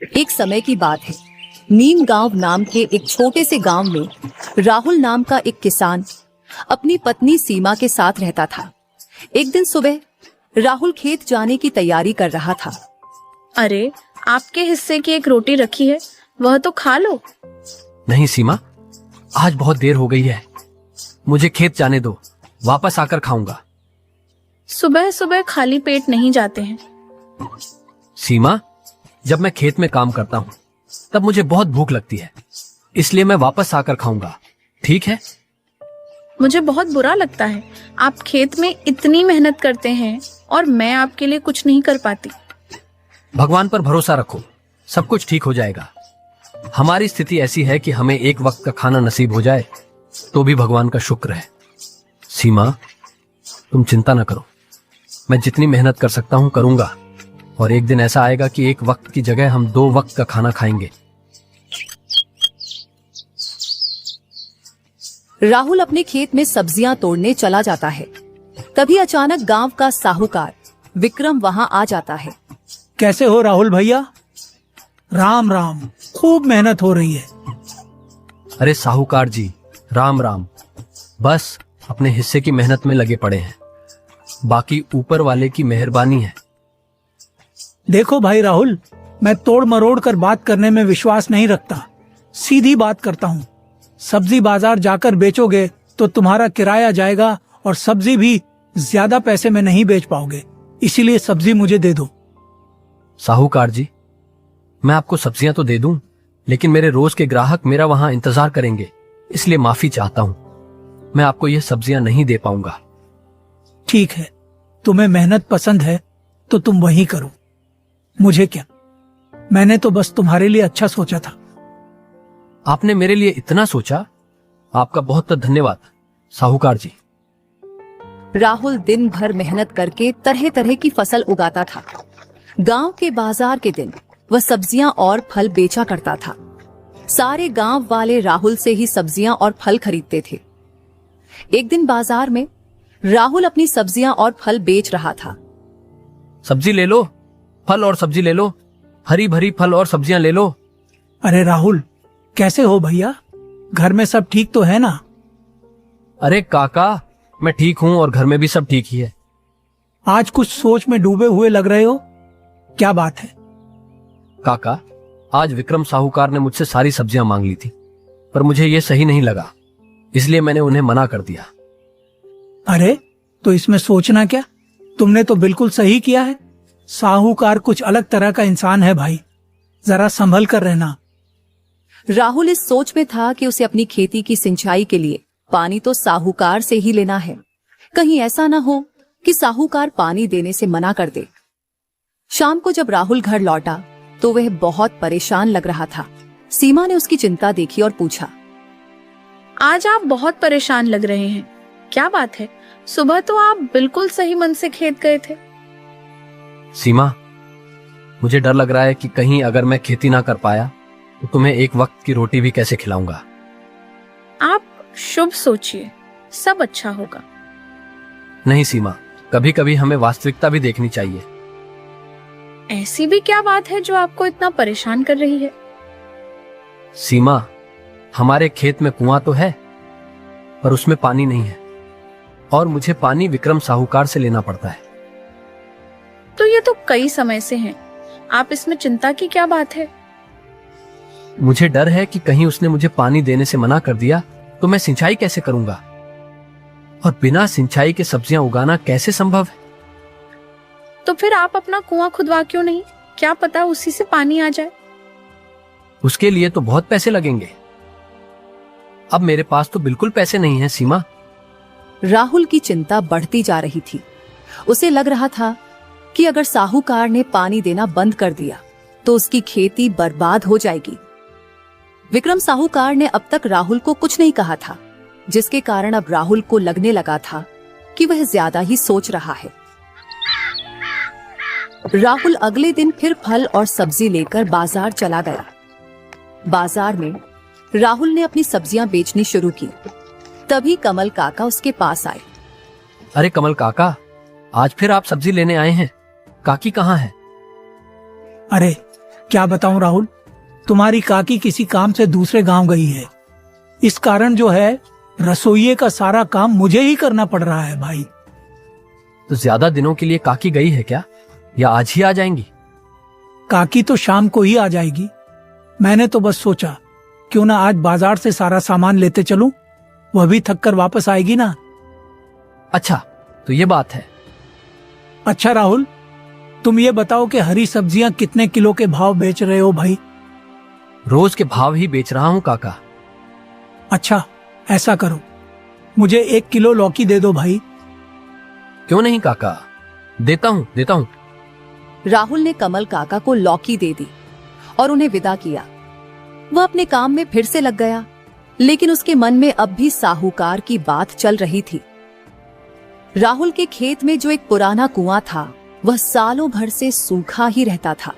एक समय की बात है। नीम गांव नाम के एक छोटे से गांव में राहुल नाम का एक किसान अपनी पत्नी सीमा के साथ रहता था। एक दिन सुबह राहुल खेत जाने की तैयारी कर रहा था। अरे, आपके हिस्से की एक रोटी रखी है, वह तो खा लो। नहीं सीमा, आज बहुत देर हो गई है, मुझे खेत जाने दो, वापस आकर खाऊंगा। सुबह सुबह खाली पेट नहीं जाते हैं। सीमा, जब मैं खेत में काम करता हूँ तब मुझे बहुत भूख लगती है, इसलिए मैं वापस आकर खाऊंगा, ठीक है? मुझे बहुत बुरा लगता है, आप खेत में इतनी मेहनत करते हैं और मैं आपके लिए कुछ नहीं कर पाती। भगवान पर भरोसा रखो, सब कुछ ठीक हो जाएगा। हमारी स्थिति ऐसी है कि हमें एक वक्त का खाना नसीब हो जाए तो भी भगवान का शुक्र है। सीमा, तुम चिंता न करो, मैं जितनी मेहनत कर सकता हूँ करूंगा, और एक दिन ऐसा आएगा कि एक वक्त की जगह हम 2 वक्त का खाना खाएंगे। राहुल अपने खेत में सब्जियां तोड़ने चला जाता है। तभी अचानक गांव का साहूकार विक्रम वहां आ जाता है। कैसे हो राहुल भैया? राम राम, खूब मेहनत हो रही है। अरे साहूकार जी, राम राम। बस अपने हिस्से की मेहनत में लगे पड़े हैं, बाकी ऊपर वाले की मेहरबानी है। देखो भाई राहुल, मैं तोड़ मरोड़ कर बात करने में विश्वास नहीं रखता, सीधी बात करता हूँ। सब्जी बाजार जाकर बेचोगे तो तुम्हारा किराया जाएगा और सब्जी भी ज्यादा पैसे में नहीं बेच पाओगे, इसीलिए सब्जी मुझे दे दो। साहूकार जी, मैं आपको सब्जियां तो दे दूं, लेकिन मेरे रोज के ग्राहक मेरा वहां इंतजार करेंगे, इसलिए माफी चाहता हूं, मैं आपको ये सब्जियां नहीं दे पाऊंगा। ठीक है, तुम्हें मेहनत पसंद है तो तुम वही करो, मुझे क्या, मैंने तो बस तुम्हारे लिए अच्छा सोचा था। आपने मेरे लिए इतना सोचा, आपका बहुत बहुत धन्यवाद साहूकार जी। राहुल दिन भर मेहनत करके तरह तरह की फसल उगाता था। गांव के बाजार के दिन वह सब्जियां और फल बेचा करता था। सारे गांव वाले राहुल से ही सब्जियां और फल खरीदते थे। एक दिन बाजार में राहुल अपनी सब्जियां और फल बेच रहा था। सब्जी ले लो, फल और सब्जी ले लो, हरी भरी फल और सब्जियां ले लो। अरे राहुल, कैसे हो भैया? घर में सब ठीक तो है ना? अरे काका, मैं ठीक हूं और घर में भी सब ठीक ही है। आज कुछ सोच में डूबे हुए लग रहे हो, क्या बात है? काका, आज विक्रम साहूकार ने मुझसे सारी सब्जियां मांग ली थी, पर मुझे ये सही नहीं लगा, इसलिए मैंने उन्हें मना कर दिया। अरे तो इसमें सोचना क्या, तुमने तो बिल्कुल सही किया है। साहूकार कुछ अलग तरह का इंसान है भाई, जरा संभल कर रहना। राहुल इस सोच में था कि उसे अपनी खेती की सिंचाई के लिए पानी तो साहूकार से ही लेना है। कहीं ऐसा ना हो कि साहूकार पानी देने से मना कर दे। शाम को जब राहुल घर लौटा तो वह बहुत परेशान लग रहा था। सीमा ने उसकी चिंता देखी और पूछा, आज आप बहुत परेशान लग रहे हैं, क्या बात है? सुबह तो आप बिल्कुल सही मन से खेत गए थे। सीमा, मुझे डर लग रहा है कि कहीं अगर मैं खेती ना कर पाया तो तुम्हें एक वक्त की रोटी भी कैसे खिलाऊंगा। आप शुभ सोचिए, सब अच्छा होगा। नहीं सीमा, कभी कभी हमें वास्तविकता भी देखनी चाहिए। ऐसी भी क्या बात है जो आपको इतना परेशान कर रही है? सीमा, हमारे खेत में कुआं तो है, पर उसमें पानी नहीं है, और मुझे पानी विक्रम साहूकार से लेना पड़ता है। तो ये तो कई समय से है, आप इसमें चिंता की क्या बात है? मुझे डर है कि कहीं उसने मुझे पानी देने से मना कर दिया तो मैं सिंचाई कैसे करूंगा, और बिना सिंचाई के सब्जियां उगाना कैसे संभव है। तो फिर आप अपना कुआं खुदवा क्यों नहीं, क्या पता उसी से पानी आ जाए। उसके लिए तो बहुत पैसे लगेंगे, अब मेरे पास तो बिल्कुल पैसे नहीं हैं सीमा। राहुल की चिंता बढ़ती जा रही थी। उसे लग रहा था कि अगर साहूकार ने पानी देना बंद कर दिया तो उसकी खेती बर्बाद हो जाएगी। विक्रम साहूकार ने अब तक राहुल को कुछ नहीं कहा था, जिसके कारण अब राहुल को लगने लगा था कि वह ज्यादा ही सोच रहा है। राहुल अगले दिन फिर फल और सब्जी लेकर बाजार चला गया। बाजार में राहुल ने अपनी सब्जियां बेचनी शुरू की। तभी कमल काका उसके पास आए। अरे कमल काका, आज फिर आप सब्जी लेने आए हैं, काकी कहाँ है? अरे क्या बताऊं राहुल, तुम्हारी काकी किसी काम से दूसरे गांव गई है। इस कारण जो है रसोइये का सारा काम मुझे ही करना पड़ रहा है भाई। तो ज्यादा दिनों के लिए काकी गई है क्या, या आज ही आ जाएंगी? काकी तो शाम को ही आ जाएगी। मैंने तो बस सोचा क्यों ना आज बाजार से सारा सामान लेते चलूं, वह भी थक कर वापस आएगी ना। अच्छा, तो ये बात है। अच्छा राहुल, तुम ये बताओ कि हरी सब्जियां कितने किलो के भाव बेच रहे हो भाई? रोज के भाव ही बेच रहा हूँ काका। अच्छा, ऐसा करो, मुझे 1 किलो लौकी दे दो भाई। क्यों नहीं काका, देता हूँ। राहुल ने कमल काका को लौकी दे दी और उन्हें विदा किया। वह अपने काम में फिर से लग गया, लेकिन उसके मन में अब भी साहूकार की बात चल रही थी। राहुल के खेत में जो एक पुराना कुआं था, वह सालों भर से सूखा ही रहता था।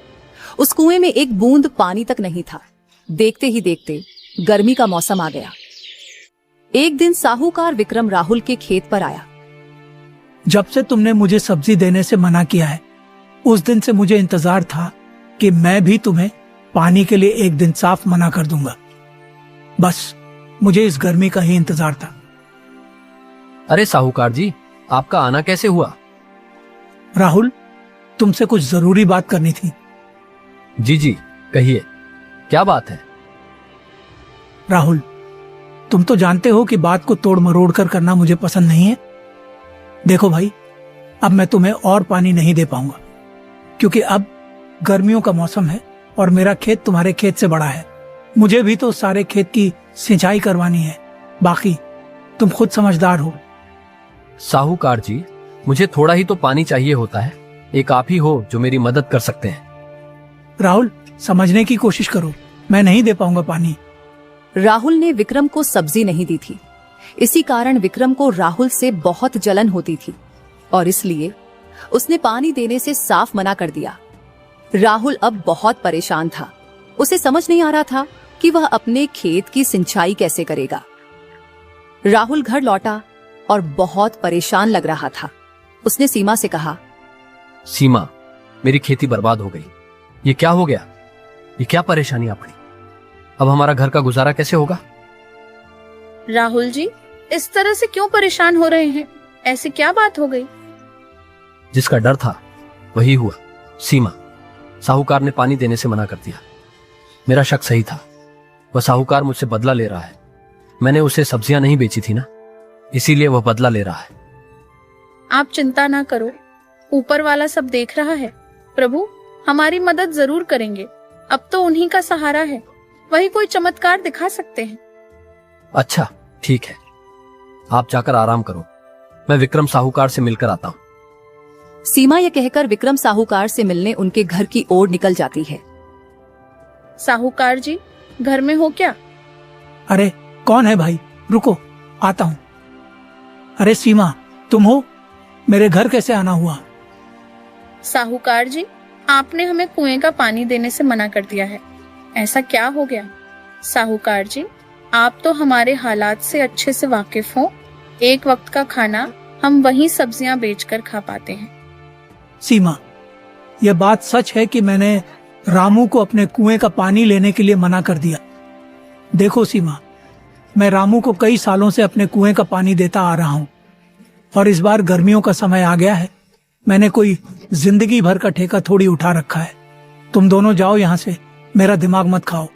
उस कुएं में एक बूंद पानी तक नहीं था। देखते ही देखते गर्मी का मौसम आ गया। एक दिन साहूकार विक्रम राहुल के खेत पर आया। जब से तुमने मुझे सब्जी देने से मना किया है, उस दिन से मुझे इंतजार था कि मैं भी तुम्हें पानी के लिए एक दिन साफ मना कर दूंगा। बस मुझे इस गर्मी का ही इंतजार था। अरे साहूकार जी, आपका आना कैसे हुआ? राहुल, तुमसे कुछ जरूरी बात करनी थी। जी, कहिए, क्या बात है? राहुल, तुम तो जानते हो कि बात को तोड़ मरोड़ कर करना मुझे पसंद नहीं है। देखो भाई, अब मैं तुम्हें और पानी नहीं दे पाऊंगा, क्योंकि अब गर्मियों का मौसम है और मेरा खेत तुम्हारे खेत से बड़ा है। मुझे भी तो सारे खेत की सिंचाई करवानी है। बाकी तुम खुद समझदार हो। साहूकार जी, मुझे थोड़ा ही तो पानी चाहिए होता है। एक आप ही हो जो मेरी मदद कर सकते हैं। राहुल, समझने की कोशिश करो, मैं नहीं दे पाऊंगा पानी। राहुल ने विक्रम को सब्जी नहीं दी थी। इसी कारण विक्रम को राहुल से बहुत जलन होती थी और इसलिए उसने पानी देने से साफ मना कर दिया। राहुल अब बहुत परेशान था। उसे समझ नहीं आ रहा था कि वह अपने खेत की सिंचाई कैसे करेगा। राहुल घर लौटा और बहुत परेशान लग रहा था। उसने सीमा से कहा, सीमा, मेरी खेती बर्बाद हो गई। ये क्या हो गया? ये क्या परेशानी आ पड़ी? अब हमारा घर का गुजारा कैसे होगा? राहुल जी, इस तरह से क्यों परेशान हो रहे हैं? ऐसी क्या बात हो गई? जिसका डर था वही हुआ। सीमा, साहूकार ने पानी देने से मना कर दिया। मेरा शक सही था। वह साहूकार मुझसे बदला ले रहा है। मैंने उसे सब्जियां नहीं बेची थी ना, इसीलिए वह बदला ले रहा है। आप चिंता ना करो, ऊपर वाला सब देख रहा है। प्रभु हमारी मदद जरूर करेंगे। अब तो उन्हीं का सहारा है, वही कोई चमत्कार दिखा सकते हैं। अच्छा, ठीक है, आप जाकर आराम करो। मैं विक्रम साहूकार से मिलकर आता हूँ। सीमा यह कहकर विक्रम साहूकार से मिलने उनके घर की ओर निकल जाती है। साहूकार जी, घर में हो क्या? अरे कौन है भाई? रुको, आता हूँ। अरे सीमा, तुम हो? मेरे घर कैसे आना हुआ? साहूकार जी, आपने हमें कुएं का पानी देने से मना कर दिया है। ऐसा क्या हो गया? साहूकार जी, आप तो हमारे हालात से अच्छे से वाकिफ हो। एक वक्त का खाना हम वही सब्जियां बेचकर खा पाते हैं। सीमा, यह बात सच है कि मैंने रामू को अपने कुएं का पानी लेने के लिए मना कर दिया। देखो सीमा, मैं रामू को कई सालों से अपने कुएं का पानी देता आ रहा हूँ और इस बार गर्मियों का समय आ गया है। मैंने कोई जिंदगी भर का ठेका थोड़ी उठा रखा है। तुम दोनों जाओ यहाँ से, मेरा दिमाग मत खाओ।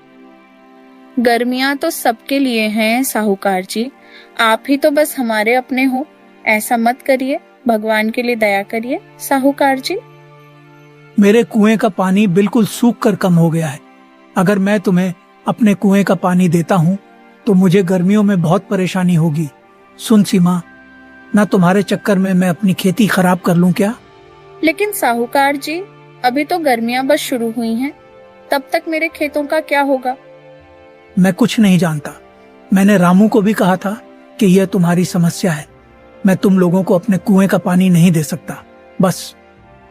गर्मियां तो सबके लिए हैं साहूकार जी, आप ही तो बस हमारे अपने हो। ऐसा मत करिए, भगवान के लिए दया करिए साहूकार जी। मेरे कुएं का पानी बिल्कुल सूख कर कम हो गया है। अगर मैं तुम्हें अपने कुएं का पानी देता हूँ तो मुझे गर्मियों में बहुत परेशानी होगी। सुन सीमा, ना तुम्हारे चक्कर में मैं अपनी खेती खराब कर लूं क्या? लेकिन साहूकार जी, अभी तो गर्मियां बस शुरू हुई हैं, तब तक मेरे खेतों का क्या होगा? मैं कुछ नहीं जानता। मैंने रामू को भी कहा था कि यह तुम्हारी समस्या है। मैं तुम लोगों को अपने कुएं का पानी नहीं दे सकता। बस।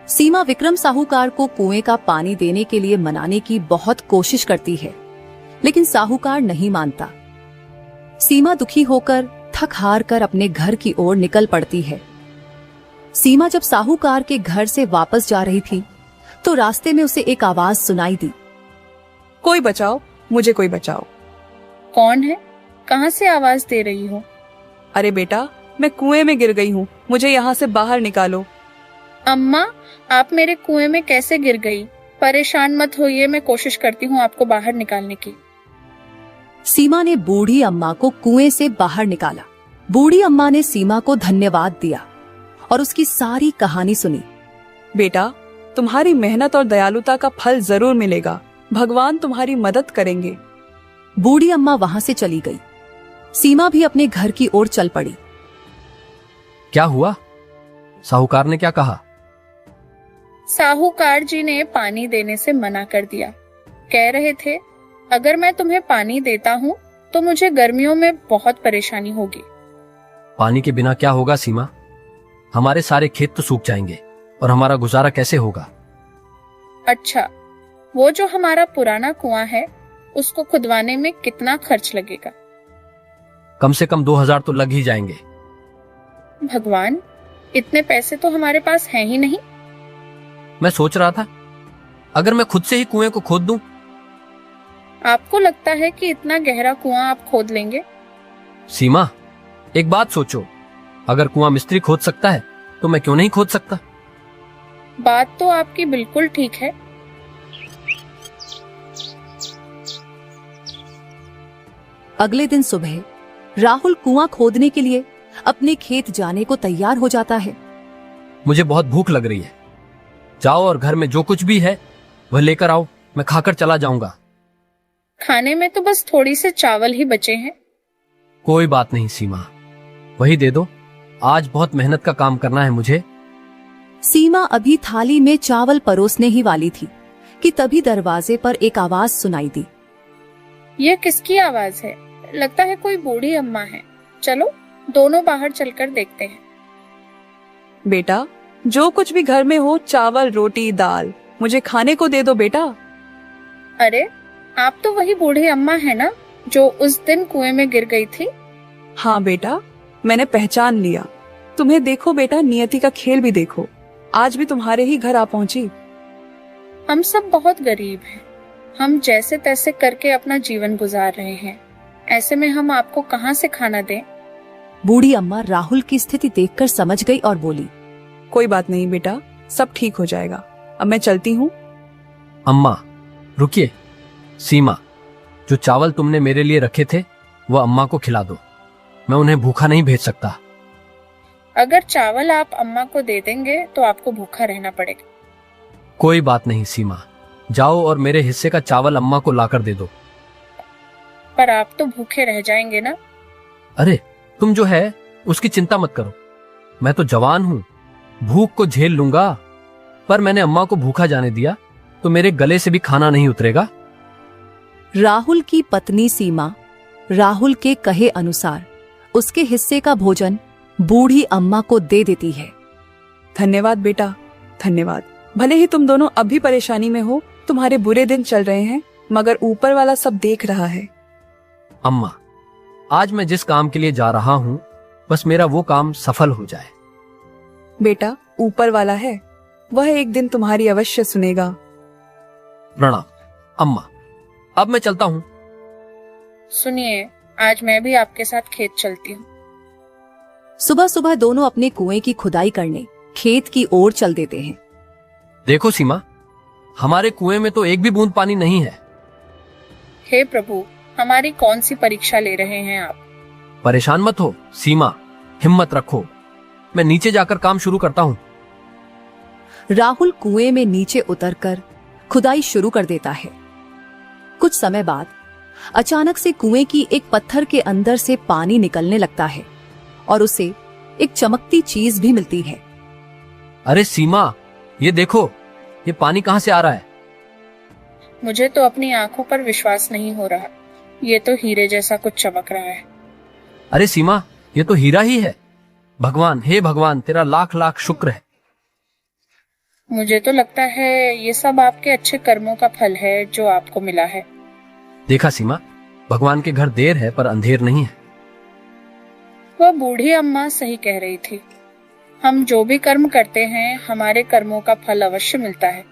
सीमा विक्रम साहूकार को कुएं का पानी देने के लिए मनाने की बहुत कोशिश करती है, लेकिन साहूकार नहीं मानता। सीमा दुखी होकर थक हार कर अपने घर की ओर निकल पड़ती है। सीमा जब साहूकार के घर से वापस जा रही थी तो रास्ते में उसे एक आवाज सुनाई दी। कोई बचाओ, मुझे कोई बचाओ। कौन है? कहाँ से आवाज दे रही हो? अरे बेटा, मैं कुएं में गिर गई हूँ, मुझे यहाँ से बाहर निकालो। अम्मा, आप मेरे कुएं में कैसे गिर गई? परेशान मत होइए, मैं कोशिश करती हूँ आपको बाहर निकालने की। सीमा ने बूढ़ी अम्मा को कुएं से बाहर निकाला। बूढ़ी अम्मा ने सीमा को धन्यवाद दिया और उसकी सारी कहानी सुनी। बेटा, तुम्हारी मेहनत और दयालुता का फल जरूर मिलेगा, भगवान तुम्हारी मदद करेंगे। बूढ़ी अम्मा वहां से चली गई। सीमा भी अपने घर की ओर चल पड़ी। क्या हुआ? साहूकार ने क्या कहा? साहूकार जी ने पानी देने से मना कर दिया। कह रहे थे अगर मैं तुम्हें पानी देता हूँ तो मुझे गर्मियों में बहुत परेशानी होगी। पानी के बिना क्या होगा सीमा? हमारे सारे खेत तो सूख जाएंगे और हमारा गुजारा कैसे होगा? अच्छा, वो जो हमारा पुराना कुआं है उसको खुदवाने में कितना खर्च लगेगा? कम से कम 2000 तो लग ही जाएंगे। भगवान, इतने पैसे तो हमारे पास हैं ही नहीं। मैं सोच रहा था अगर मैं खुद से ही कुएं को खोद दूं। आपको लगता है कि इतना गहरा कुआं आप खोद लेंगे? सीमा, एक बात सोचो, अगर कुआं मिस्त्री खोद सकता है तो मैं क्यों नहीं खोद सकता? बात तो आपकी बिल्कुल ठीक है। अगले दिन सुबह राहुल कुआं खोदने के लिए अपने खेत जाने को तैयार हो जाता है। मुझे बहुत भूख लग रही है। जाओ और घर में जो कुछ भी है वह लेकर आओ, मैं खाकर चला जाऊंगा। खाने में तो बस थोड़ी से चावल ही बचे हैं। कोई बात नहीं सीमा, वही दे दो, आज बहुत मेहनत का काम करना है मुझे। सीमा अभी थाली में चावल परोसने ही वाली थी कि तभी दरवाजे पर एक आवाज सुनाई दी। ये किसकी आवाज है? लगता है कोई बूढ़ी अम्मा है। चलो दोनों बाहर चलकर देखते हैं। बेटा, जो कुछ भी घर में हो, चावल, रोटी, दाल, मुझे खाने को दे दो बेटा। अरे, आप तो वही बूढ़ी अम्मा है ना जो उस दिन कुएं में गिर गई थी? हाँ बेटा, मैंने पहचान लिया। तुम्हें देखो बेटा, नियति का खेल भी देखो, आज भी तुम्हारे ही घर आ पहुंची। हम सब बहुत गरीब हैं। हम जैसे तैसे करके अपना जीवन गुजार रहे हैं। ऐसे में हम आपको कहाँ से खाना दें? बूढ़ी अम्मा राहुल की स्थिति देखकर समझ गई और बोली, कोई बात नहीं बेटा, सब ठीक हो जाएगा। अब मैं चलती हूँ। अम्मा रुकिए। सीमा, जो चावल तुमने मेरे लिए रखे थे वह अम्मा को खिला दो, मैं उन्हें भूखा नहीं भेज सकता। अगर चावल आप अम्मा को दे देंगे तो आपको भूखा रहना पड़ेगा। कोई बात नहीं सीमा, जाओ और मेरे हिस्से का चावल अम्मा को लाकर दे दो। पर आप तो भूखे रह जाएंगे ना? अरे, तुम जो है उसकी चिंता मत करो, मैं तो जवान हूं, भूख को झेल लूंगा। पर मैंने अम्मा को भूखा जाने दिया तो मेरे गले से भी खाना नहीं उतरेगा। राहुल की पत्नी सीमा राहुल के कहे अनुसार उसके हिस्से का भोजन बूढ़ी अम्मा को दे देती है। धन्यवाद बेटा, धन्यवाद। भले ही तुम दोनों अभी परेशानी में हो, तुम्हारे बुरे दिन चल रहे हैं, मगर ऊपर वाला सब देख रहा है। अम्मा, आज मैं जिस काम के लिए जा रहा हूं बस मेरा वो काम सफल हो जाए। बेटा, ऊपर वाला है, वह एक दिन तुम्हारी अवश्य सुनेगा। प्रणाम अम्मा, अब मैं चलता हूं। सुनिए, आज मैं भी आपके साथ खेत चलती हूँ। सुबह सुबह दोनों अपने कुएं की खुदाई करने खेत की ओर चल देते हैं। देखो सीमा, हमारे कुएं में तो एक भी बूंद पानी नहीं है। हे प्रभु, हमारी कौन सी परीक्षा ले रहे हैं आप? परेशान मत हो सीमा, हिम्मत रखो, मैं नीचे जाकर काम शुरू करता हूं। राहुल कुएं में नीचे उतरकर खुदाई शुरू कर देता है। कुछ समय बाद अचानक से कुएं की एक पत्थर के अंदर से पानी निकलने लगता है और उसे एक चमकती चीज भी मिलती है। अरे सीमा, ये देखो, ये पानी कहां से आ रहा है? मुझे तो अपनी आंखों पर विश्वास नहीं हो रहा। ये तो हीरे जैसा कुछ चमक रहा है। अरे सीमा, ये तो हीरा ही है। भगवान, हे भगवान, तेरा लाख लाख शुक्र है। मुझे तो लगता है ये सब आपके अच्छे कर्मों का फल है जो आपको मिला है। देखा सीमा, भगवान के घर देर है पर अंधेर नहीं है। वह बूढ़ी अम्मा सही कह रही थी। हम जो भी कर्म करते हैं हमारे कर्मों का फल अवश्य मिलता है।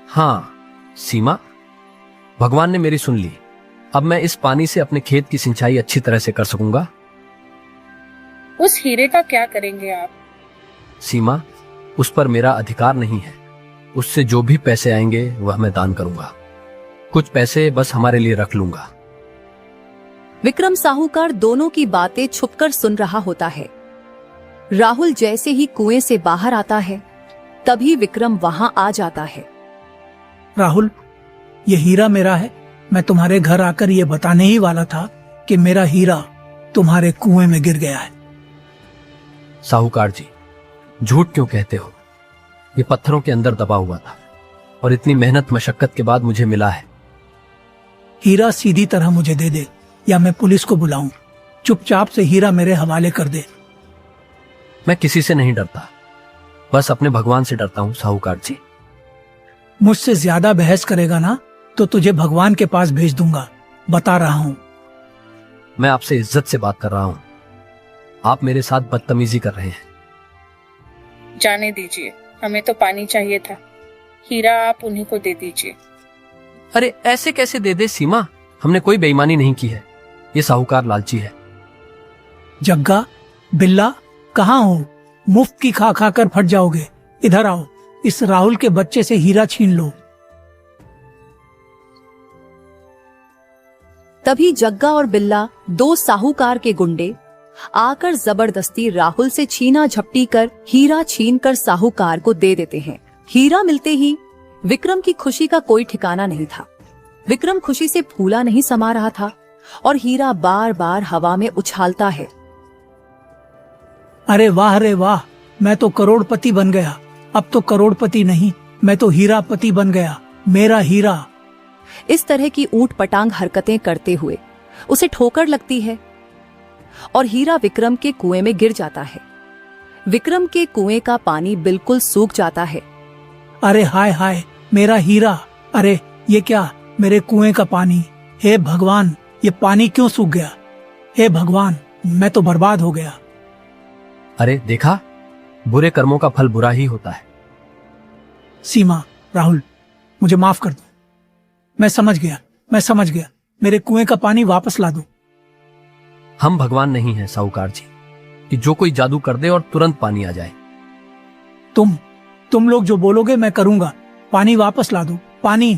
हाँ सीमा, भगवान ने मेरी सुन ली। अब मैं इस पानी से अपने खेत की सिंचाई अच्छी तरह से कर सकूंगा। उस हीरे का क्या करेंगे आप? सीमा, उस पर मेरा अधिकार नहीं है। उससे जो भी पैसे आएंगे वह मैं दान करूंगा। कुछ पैसे बस हमारे लिए रख लूंगा। विक्रम साहूकार दोनों की बातें छुपकर सुन रहा होता है। राहुल जैसे ही कुएं से बाहर आता है, तभी विक्रम वहां आ जाता है। राहुल, ये हीरा मेरा है। मैं तुम्हारे घर आकर ये बताने ही वाला था कि मेरा हीरा तुम्हारे कुएं में गिर गया है। साहूकार जी, झूठ क्यों कहते हो? ये पत्थरों के अंदर दबा हुआ था और इतनी मेहनत मशक्कत के बाद मुझे मिला है। हीरा सीधी तरह मुझे दे दे या मैं पुलिस को बुलाऊं। चुपचाप से हीरा मेरे हवाले कर दे। मैं किसी से नहीं डरता, बस अपने भगवान से डरता हूं साहूकार जी। मुझसे ज्यादा बहस करेगा ना तो तुझे भगवान के पास भेज दूंगा, बता रहा हूं। मैं आपसे इज्जत से बात कर रहा हूं। आप मेरे साथ बदतमीजी कर रहे हैं। जाने दीजिए, हमें तो पानी चाहिए था। हीरा आप उन्हीं को दे दीजिए। अरे ऐसे कैसे दे दे सीमा? हमने कोई बेईमानी नहीं की है। ये साहूकार लालची है। जग्गा, बिल्ला, कहाँ हो? मुफ्त की खा खा कर फट जाओगे। इधर आओ, इस राहुल के बच्चे से हीरा छीन लो। तभी जग्गा और बिल्ला, दो साहूकार के गुंडे, आकर जबरदस्ती राहुल से छीना झपटी कर हीरा छीन कर साहूकार को दे देते हैं। हीरा मिलते ही विक्रम की खुशी का कोई ठिकाना नहीं था। विक्रम खुशी से फूला नहीं समा रहा था और हीरा बार बार हवा में उछालता है। अरे वाह रे वाह, मैं तो करोड़पति बन गया। अब तो करोड़पति नहीं, मैं तो हीरापति बन गया। मेरा हीरा। इस तरह की ऊंट पटांग हरकतें करते हुए उसे ठोकर लगती है और हीरा विक्रम के कुएं में गिर जाता है। विक्रम के कुएं का पानी बिल्कुल सूख जाता है। अरे हाय हाय, मेरा हीरा। अरे ये क्या, मेरे कुएं का पानी। हे भगवान, ये पानी क्यों सूख गया? हे भगवान, मैं तो बर्बाद हो गया। अरे देखा, बुरे कर्मों का फल बुरा ही होता है। सीमा, राहुल, मुझे माफ कर दो। मैं समझ गया। मेरे कुएं का पानी वापस ला दो। हम भगवान नहीं हैं साहूकार जी कि जो कोई जादू कर दे और तुरंत पानी आ जाए। तुम लोग जो बोलोगे मैं करूंगा। पानी वापस ला दो, पानी।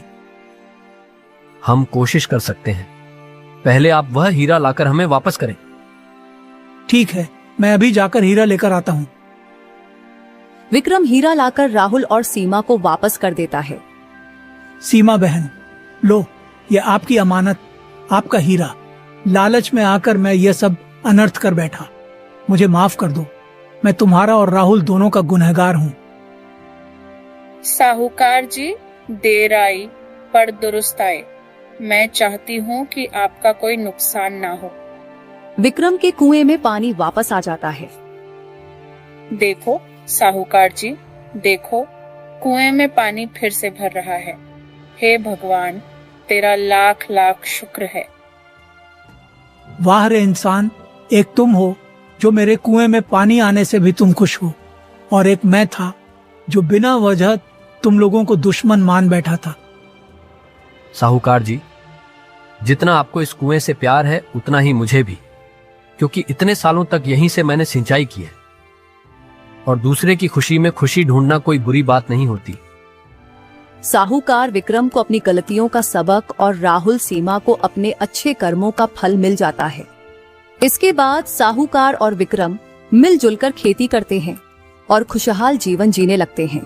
हम कोशिश कर सकते हैं, पहले आप वह हीरा लाकर हमें वापस करें। ठीक है, मैं अभी जाकर हीरा लेकर आता हूँ। विक्रम हीरा लाकर राहुल और सीमा को वापस कर देता है। सीमा बहन, लो, ये आपकी अमानत, आपका हीरा। लालच में आकर मैं ये सब अनर्थ कर बैठा। मुझे माफ कर दो। मैं तुम्हारा और राहुल दोनों का गुनहगार हूँ। साहूकार जी, देर आई पर दुरुस्त आए। मैं चाहती हूँ कि आपका कोई नुकसान ना हो। विक्रम के कुएं में पानी वापस आ जाता है। देखो साहूकार जी, देखो, कुएं में पानी फिर से भर रहा है। हे भगवान, तेरा लाख लाख शुक्र है। वाह रे इंसान, एक तुम हो जो मेरे कुएं में पानी आने से भी तुम खुश हो, और एक मैं था जो बिना वजह तुम लोगों को दुश्मन मान बैठा था। साहूकार जी, जितना आपको इस कुएं से प्यार है उतना ही मुझे भी, क्योंकि इतने सालों तक यहीं से मैंने सिंचाई की है और दूसरे की खुशी में खुशी ढूंढना कोई बुरी बात नहीं होती। साहूकार विक्रम को अपनी गलतियों का सबक और राहुल सीमा को अपने अच्छे कर्मों का फल मिल जाता है। इसके बाद साहूकार और विक्रम मिलजुल कर खेती करते हैं और खुशहाल जीवन जीने लगते हैं।